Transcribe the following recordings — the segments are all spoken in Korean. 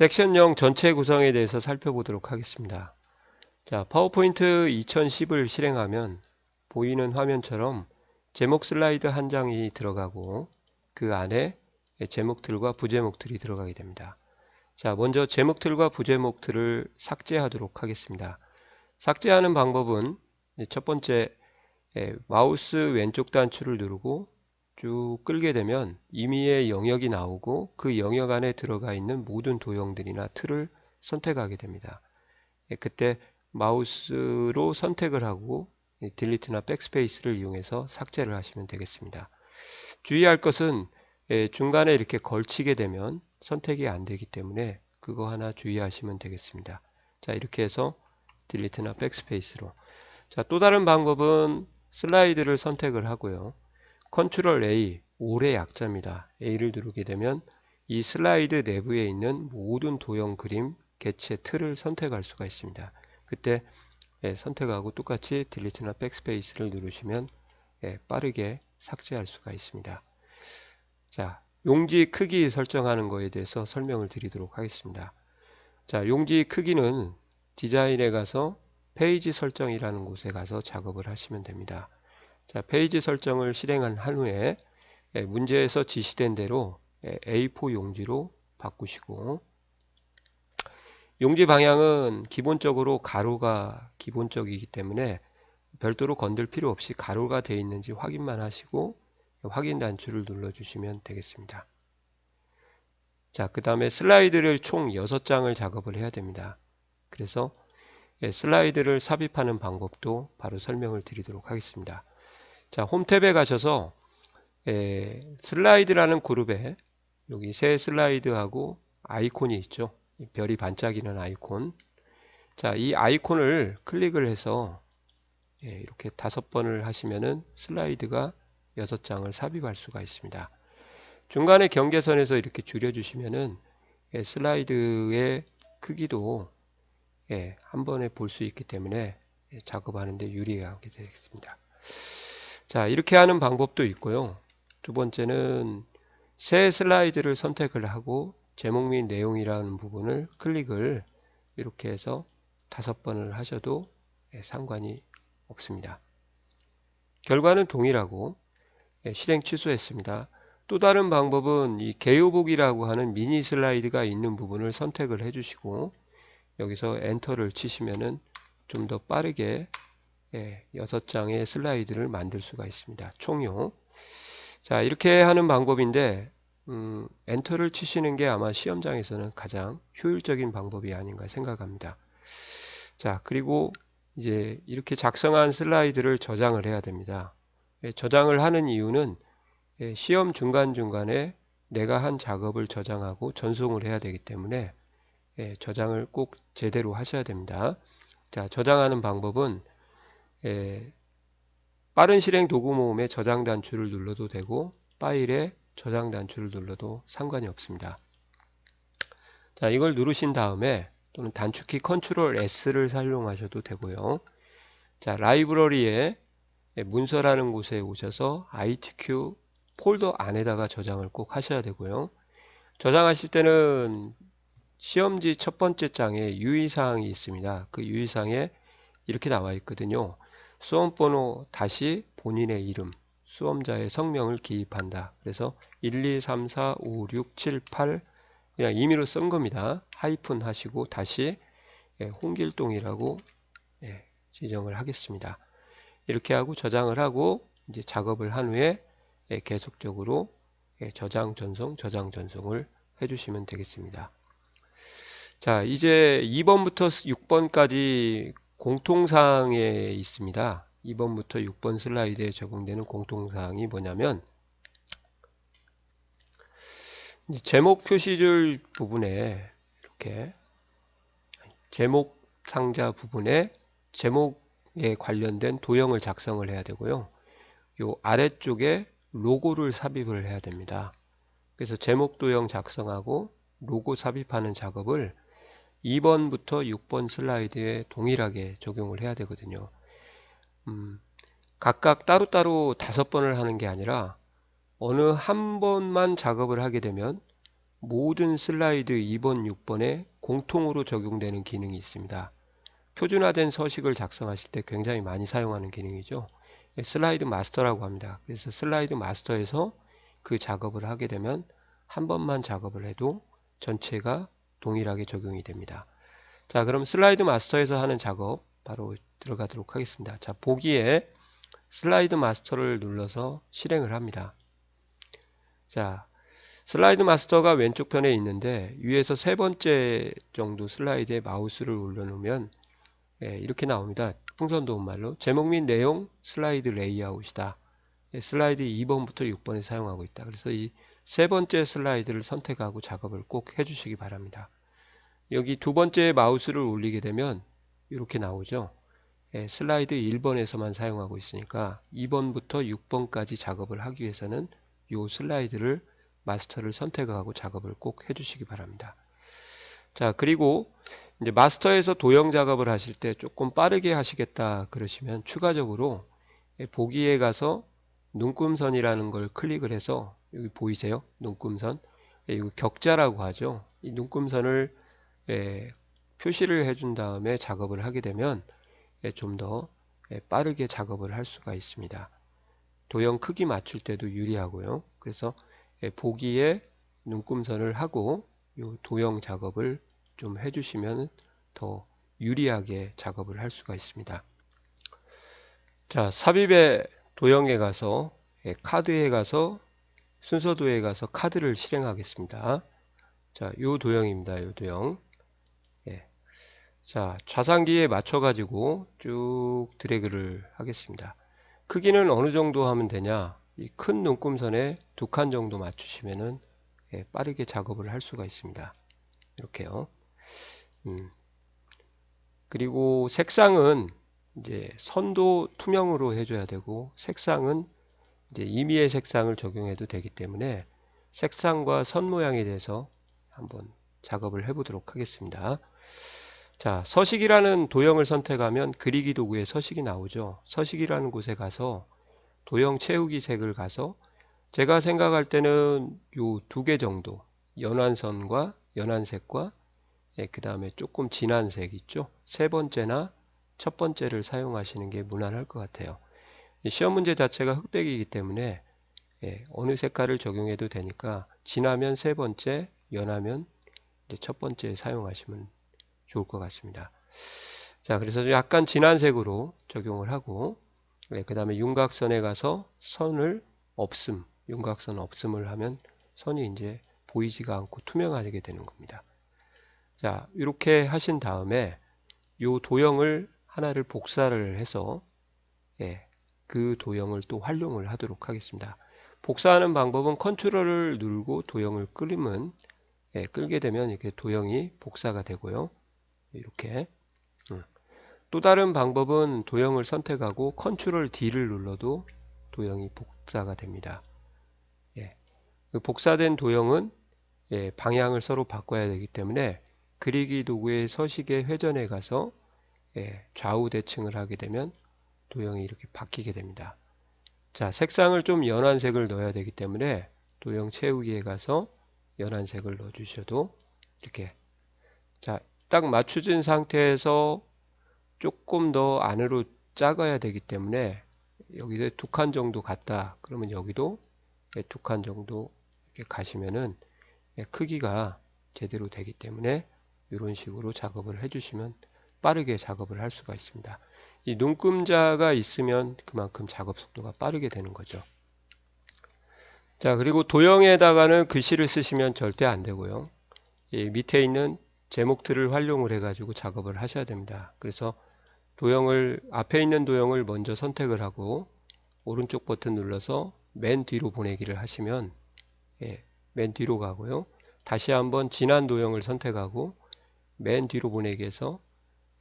섹션형 전체 구성에 대해서 살펴보도록 하겠습니다. 자, 파워포인트 2010을 실행하면 보이는 화면처럼 제목 슬라이드 한 장이 들어가고 그 안에 제목들과 부제목들이 들어가게 됩니다. 자, 먼저 제목들과 부제목들을 삭제하도록 하겠습니다. 삭제하는 방법은 첫 번째 마우스 왼쪽 단추를 누르고 쭉 끌게 되면 임의의 영역이 나오고 그 영역 안에 들어가 있는 모든 도형들이나 틀을 선택하게 됩니다. 그때 마우스로 선택을 하고 딜리트나 백스페이스를 이용해서 삭제를 하시면 되겠습니다. 주의할 것은 중간에 이렇게 걸치게 되면 선택이 안 되기 때문에 그거 하나 주의하시면 되겠습니다. 자, 이렇게 해서 딜리트나 백스페이스로. 자, 또 다른 방법은 슬라이드를 선택을 하고요. 컨트롤 A, 올의 약자입니다. A를 누르게 되면 이 슬라이드 내부에 있는 모든 도형 그림 개체 틀을 선택할 수가 있습니다. 그때 선택하고 똑같이 딜리트나 백스페이스를 누르시면 빠르게 삭제할 수가 있습니다. 자, 용지 크기 설정하는 거에 대해서 설명을 드리도록 하겠습니다. 자, 용지 크기는 디자인에 가서 페이지 설정이라는 곳에 가서 작업을 하시면 됩니다. 자, 페이지 설정을 실행한 후에 문제에서 지시된 대로 A4 용지로 바꾸시고, 용지 방향은 기본적으로 가로가 기본적이기 때문에 별도로 건들 필요 없이 가로가 되어 있는지 확인만 하시고 확인 단추를 눌러주시면 되겠습니다. 자, 그 다음에 슬라이드를 총 6장을 작업을 해야 됩니다. 그래서 슬라이드를 삽입하는 방법도 바로 설명을 드리도록 하겠습니다. 자, 홈 탭에 가셔서 슬라이드라는 그룹에 여기 새 슬라이드하고 아이콘이 있죠. 별이 반짝이는 아이콘. 자, 이 아이콘을 클릭을 해서 이렇게 5번을 하시면은 슬라이드가 6장을 삽입할 수가 있습니다. 중간에 경계선에서 이렇게 줄여주시면은 슬라이드의 크기도 한 번에 볼 수 있기 때문에 작업하는데 유리하게 되겠습니다. 자, 이렇게 하는 방법도 있고요. 두 번째는 새 슬라이드를 선택을 하고 제목 및 내용이라는 부분을 클릭을 이렇게 해서 5번을 하셔도 상관이 없습니다. 결과는 동일하고 실행 취소했습니다. 또 다른 방법은 이 개요복이라고 하는 미니 슬라이드가 있는 부분을 선택을 해주시고 여기서 엔터를 치시면은 좀 더 빠르게 6장의 슬라이드를 만들 수가 있습니다. 총요. 자, 이렇게 하는 방법인데 엔터를 치시는 게 아마 시험장에서는 가장 효율적인 방법이 아닌가 생각합니다. 자, 그리고 이제 이렇게 작성한 슬라이드를 저장을 해야 됩니다. 저장을 하는 이유는 시험 중간중간에 내가 한 작업을 저장하고 전송을 해야 되기 때문에 저장을 꼭 제대로 하셔야 됩니다. 자, 저장하는 방법은 빠른 실행 도구 모음에 저장 단추를 눌러도 되고 파일에 저장 단추를 눌러도 상관이 없습니다. 자, 이걸 누르신 다음에 또는 단축키 컨트롤 S를 사용하셔도 되고요. 자, 라이브러리에 문서라는 곳에 오셔서 ITQ 폴더 안에다가 저장을 꼭 하셔야 되고요. 저장하실 때는 시험지 첫 번째 장에 유의사항이 있습니다. 그 유의사항에 이렇게 나와 있거든요. 수험번호 다시 본인의 이름, 수험자의 성명을 기입한다. 그래서 1, 2, 3, 4, 5, 6, 7, 8 그냥 임의로 쓴 겁니다. 하이픈 하시고 다시 홍길동이라고 지정을 하겠습니다. 이렇게 하고 저장을 하고 이제 작업을 한 후에 계속적으로 저장 전송, 저장 전송을 해주시면 되겠습니다. 자, 이제 2번부터 6번까지 공통사항에 있습니다. 2번부터 6번 슬라이드에 적용되는 공통사항이 뭐냐면 제목 표시줄 부분에 이렇게 제목 상자 부분에 제목에 관련된 도형을 작성을 해야 되고요. 요 아래쪽에 로고를 삽입을 해야 됩니다. 그래서 제목 도형 작성하고 로고 삽입하는 작업을 2번부터 6번 슬라이드에 동일하게 적용을 해야 되거든요. 각각 따로따로 5번을 하는 게 아니라 어느 한 번만 작업을 하게 되면 모든 슬라이드 2번, 6번에 공통으로 적용되는 기능이 있습니다. 표준화된 서식을 작성하실 때 굉장히 많이 사용하는 기능이죠. 슬라이드 마스터라고 합니다. 그래서 슬라이드 마스터에서 그 작업을 하게 되면 한 번만 작업을 해도 전체가 동일하게 적용이 됩니다. 자, 그럼 슬라이드 마스터에서 하는 작업 바로 들어가도록 하겠습니다. 자, 보기에 슬라이드 마스터를 눌러서 실행을 합니다. 자, 슬라이드 마스터가 왼쪽 편에 있는데 위에서 세 번째 정도 슬라이드에 마우스를 올려놓으면 이렇게 나옵니다. 풍선 도움말로 제목 및 내용 슬라이드 레이아웃이다. 슬라이드 2번부터 6번에 사용하고 있다. 그래서 이 세 번째 슬라이드를 선택하고 작업을 꼭 해주시기 바랍니다. 여기 두 번째 마우스를 올리게 되면 이렇게 나오죠. 슬라이드 1번에서만 사용하고 있으니까 2번부터 6번까지 작업을 하기 위해서는 이 슬라이드를 마스터를 선택하고 작업을 꼭 해주시기 바랍니다. 자, 그리고 이제 마스터에서 도형 작업을 하실 때 조금 빠르게 하시겠다 그러시면 추가적으로 보기에 가서 눈금선이라는 걸 클릭을 해서 여기 보이세요? 눈금선. 이거 격자라고 하죠. 이 눈금선을 표시를 해준 다음에 작업을 하게 되면 좀 더 빠르게 작업을 할 수가 있습니다. 도형 크기 맞출 때도 유리하고요. 그래서 보기에 눈금선을 하고 이 도형 작업을 좀 해주시면 더 유리하게 작업을 할 수가 있습니다. 자, 삽입의 도형에 가서 카드에 가서 순서도에 가서 카드를 실행하겠습니다. 자, 요 도형입니다. 요 도형. 자, 좌상기에 맞춰 가지고 쭉 드래그를 하겠습니다. 크기는 어느 정도 하면 되냐? 이 큰 눈금선에 2칸 정도 맞추시면은 빠르게 작업을 할 수가 있습니다. 이렇게요. 그리고 색상은 이제 선도 투명으로 해줘야 되고 색상은 이제 임의의 색상을 적용해도 되기 때문에 색상과 선 모양에 대해서 한번 작업을 해보도록 하겠습니다. 자, 서식이라는 도형을 선택하면 그리기 도구에 서식이 나오죠. 서식이라는 곳에 가서 도형 채우기 색을 가서 제가 생각할 때는 요 2개 정도 연한선과 연한색과 그 다음에 조금 진한 색 있죠. 세 번째나 첫 번째를 사용하시는 게 무난할 것 같아요. 시험 문제 자체가 흑백이기 때문에 어느 색깔을 적용해도 되니까 진하면 세 번째, 연하면 이제 첫 번째 사용하시면 좋을 것 같습니다. 자, 그래서 약간 진한 색으로 적용을 하고 그 다음에 윤곽선에 가서 선을 없음, 윤곽선 없음을 하면 선이 이제 보이지가 않고 투명하게 되는 겁니다. 자, 이렇게 하신 다음에 이 도형을 하나를 복사를 해서 그 도형을 또 활용을 하도록 하겠습니다. 복사하는 방법은 컨트롤을 누르고 도형을 끌면 끌게 되면 이렇게 도형이 복사가 되고요. 이렇게 또 다른 방법은 도형을 선택하고 컨트롤 D를 눌러도 도형이 복사가 됩니다. 그 복사된 도형은 방향을 서로 바꿔야 되기 때문에 그리기 도구의 서식의 회전에 가서 좌우 대칭을 하게 되면 도형이 이렇게 바뀌게 됩니다. 자, 색상을 좀 연한 색을 넣어야 되기 때문에 도형 채우기에 가서 연한 색을 넣어 주셔도 이렇게 자, 딱 맞춰진 상태에서 조금 더 안으로 작아야 되기 때문에 여기서 2칸 정도 갔다 그러면 여기도 2칸 정도 이렇게 가시면은 크기가 제대로 되기 때문에 이런 식으로 작업을 해주시면 빠르게 작업을 할 수가 있습니다. 이 눈금자가 있으면 그만큼 작업 속도가 빠르게 되는 거죠. 자, 그리고 도형에다가는 글씨를 쓰시면 절대 안 되고요. 이 밑에 있는 제목들을 활용을 해가지고 작업을 하셔야 됩니다. 그래서 도형을 앞에 있는 도형을 먼저 선택을 하고 오른쪽 버튼 눌러서 맨 뒤로 보내기를 하시면 맨 뒤로 가고요. 다시 한번 진한 도형을 선택하고 맨 뒤로 보내기해서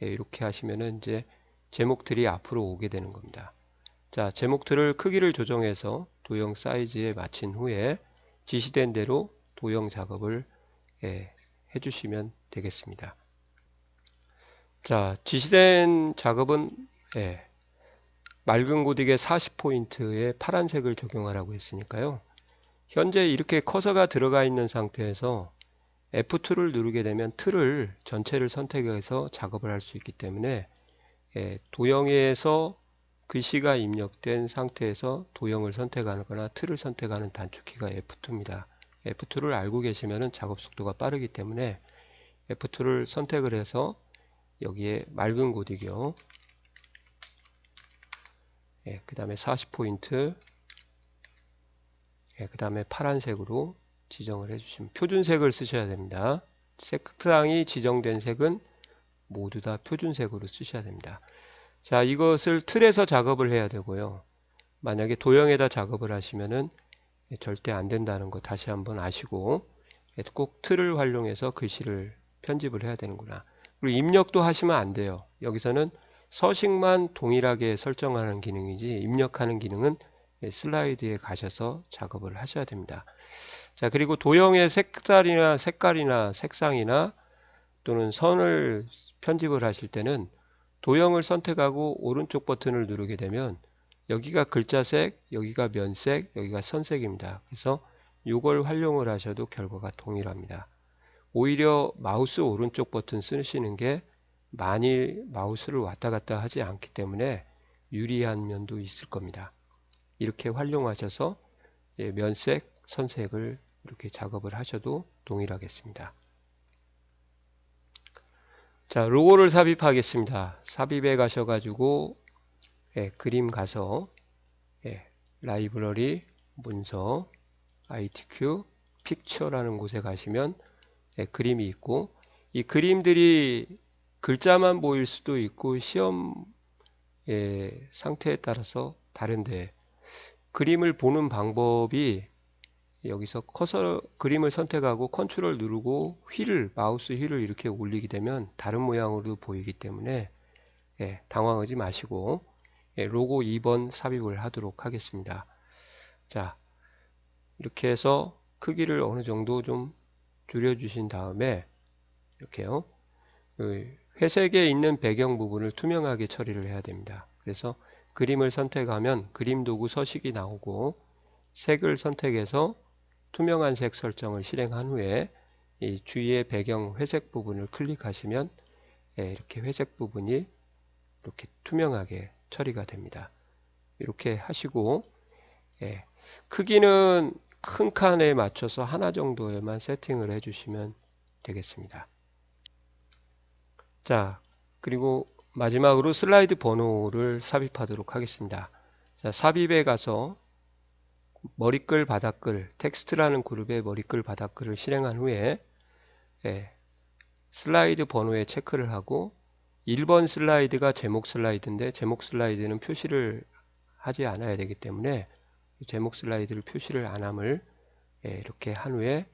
이렇게 하시면은 이제 제목들이 앞으로 오게 되는 겁니다. 자, 제목들을 크기를 조정해서 도형 사이즈에 맞춘 후에 지시된 대로 도형 작업을 해주시면 되겠습니다. 자, 지시된 작업은 맑은 고딕에 40포인트의 파란색을 적용하라고 했으니까요. 현재 이렇게 커서가 들어가 있는 상태에서 F2를 누르게 되면 틀을 전체를 선택해서 작업을 할 수 있기 때문에 도형에서 글씨가 입력된 상태에서 도형을 선택하거나 틀을 선택하는 단축키가 F2입니다. F2를 알고 계시면 작업 속도가 빠르기 때문에 F2를 선택을 해서 여기에 맑은 고딕이요. 그 다음에 40포인트, 그 다음에 파란색으로 지정을 해주시면 표준색을 쓰셔야 됩니다. 색상이 지정된 색은 모두 다 표준색으로 쓰셔야 됩니다. 자, 이것을 틀에서 작업을 해야 되고요. 만약에 도형에다 작업을 하시면은 절대 안 된다는 거 다시 한번 아시고 꼭 틀을 활용해서 글씨를 편집을 해야 되는구나. 그리고 입력도 하시면 안 돼요. 여기서는 서식만 동일하게 설정하는 기능이지 입력하는 기능은 슬라이드에 가셔서 작업을 하셔야 됩니다. 자, 그리고 도형의 색깔이나 색상이나 또는 선을 편집을 하실 때는 도형을 선택하고 오른쪽 버튼을 누르게 되면 여기가 글자색, 여기가 면색, 여기가 선색입니다. 그래서 이걸 활용을 하셔도 결과가 동일합니다. 오히려 마우스 오른쪽 버튼 쓰시는 게 많이 마우스를 왔다 갔다 하지 않기 때문에 유리한 면도 있을 겁니다. 이렇게 활용하셔서 면색, 선색을 이렇게 작업을 하셔도 동일하겠습니다. 자, 로고를 삽입하겠습니다. 삽입에 가셔가지고 그림 가서 라이브러리, 문서, ITQ, 픽처라는 곳에 가시면 그림이 있고 이 그림들이 글자만 보일 수도 있고 시험 상태에 따라서 다른데 그림을 보는 방법이 여기서 커서 그림을 선택하고 컨트롤 누르고 마우스 휠을 이렇게 올리게 되면 다른 모양으로 보이기 때문에 당황하지 마시고 로고 2번 삽입을 하도록 하겠습니다. 자, 이렇게 해서 크기를 어느 정도 좀 줄여 주신 다음에 이렇게요. 회색에 있는 배경 부분을 투명하게 처리를 해야 됩니다. 그래서 그림을 선택하면 그림 도구 서식이 나오고 색을 선택해서 투명한 색 설정을 실행한 후에 이 주위의 배경 회색 부분을 클릭하시면 이렇게 회색 부분이 이렇게 투명하게 처리가 됩니다. 이렇게 하시고 크기는 큰 칸에 맞춰서 하나 정도에만 세팅을 해주시면 되겠습니다. 자, 그리고 마지막으로 슬라이드 번호를 삽입하도록 하겠습니다. 자, 삽입에 가서 머리글, 바닥글, 텍스트라는 그룹의 머리글, 바닥글을 실행한 후에 슬라이드 번호에 체크를 하고 1번 슬라이드가 제목 슬라이드인데 제목 슬라이드는 표시를 하지 않아야 되기 때문에 제목 슬라이드를 표시를 안 함을 이렇게 한 후에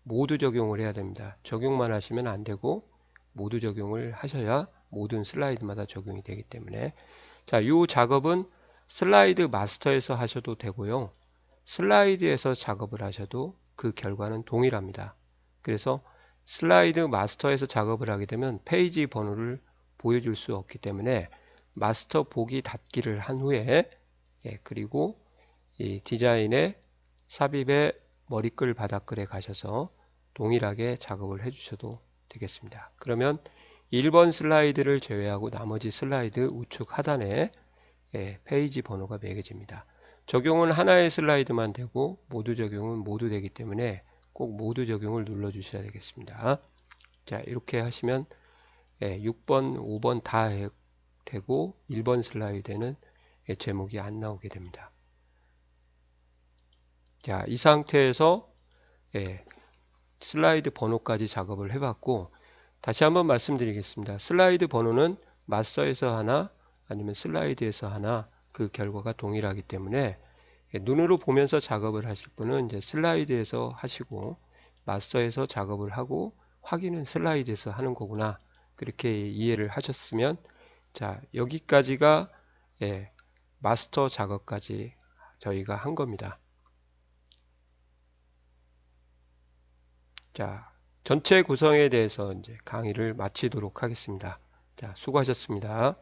모두 적용을 해야 됩니다. 적용만 하시면 안 되고 모두 적용을 하셔야 모든 슬라이드마다 적용이 되기 때문에 자, 이 작업은 슬라이드 마스터에서 하셔도 되고요. 슬라이드에서 작업을 하셔도 그 결과는 동일합니다. 그래서 슬라이드 마스터에서 작업을 하게 되면 페이지 번호를 보여줄 수 없기 때문에 마스터 보기 닫기를 한 후에 그리고 이 디자인의 삽입의 머리글 바닥글에 가셔서 동일하게 작업을 해주셔도 되겠습니다. 그러면 1번 슬라이드를 제외하고 나머지 슬라이드 우측 하단에 페이지 번호가 매겨집니다. 적용은 하나의 슬라이드만 되고 모두 적용은 모두 되기 때문에 꼭 모두 적용을 눌러 주셔야 되겠습니다. 자, 이렇게 하시면 6번, 5번 다 되고 1번 슬라이드에는 제목이 안 나오게 됩니다. 자, 이 상태에서 슬라이드 번호까지 작업을 해봤고 다시 한번 말씀드리겠습니다. 슬라이드 번호는 마스터에서 하나 아니면 슬라이드에서 하나 그 결과가 동일하기 때문에 눈으로 보면서 작업을 하실 분은 이제 슬라이드에서 하시고 마스터에서 작업을 하고 확인은 슬라이드에서 하는 거구나 그렇게 이해를 하셨으면 자, 여기까지가 마스터 작업까지 저희가 한 겁니다. 자, 전체 구성에 대해서 이제 강의를 마치도록 하겠습니다. 자, 수고하셨습니다.